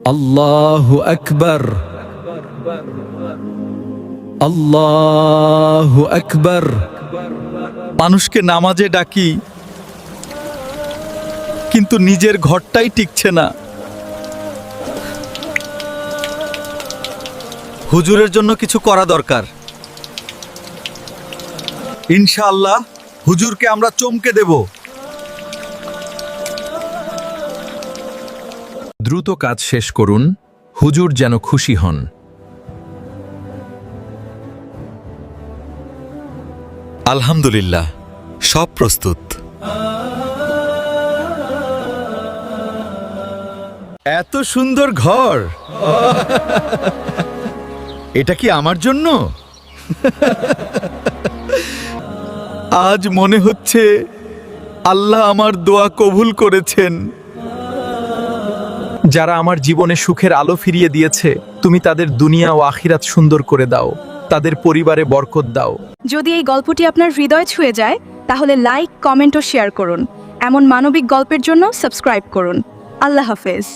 আল্লাহু আকবার, আল্লাহু আকবার। মানুষকে নামাজে ডাকি, কিন্তু নিজের ঘরটাই টিকছে না। হুজুরের জন্য কিছু করা দরকার। ইনশাআল্লাহ হুজুরকে আমরা চমকে দেব। দ্রুত কাজ শেষ করুন, হুজুর যেন খুশি হন। আলহামদুলিল্লাহ, সব প্রস্তুত। এত সুন্দর ঘর, এটা কি আমার জন্য? আজ মনে হচ্ছে আল্লাহ আমার দোয়া কবুল করেছেন। যারা আমার জীবনে সুখের আলো ফিরিয়ে দিয়েছে, তুমি তাদের দুনিয়া ও আখিরাত সুন্দর করে দাও, তাদের পরিবারে বরকত দাও। যদি এই গল্পটি আপনার হৃদয় ছুঁয়ে যায়, তাহলে লাইক, কমেন্ট ও শেয়ার করুন। এমন মানবিক গল্পের জন্য সাবস্ক্রাইব করুন। আল্লাহ হাফেজ।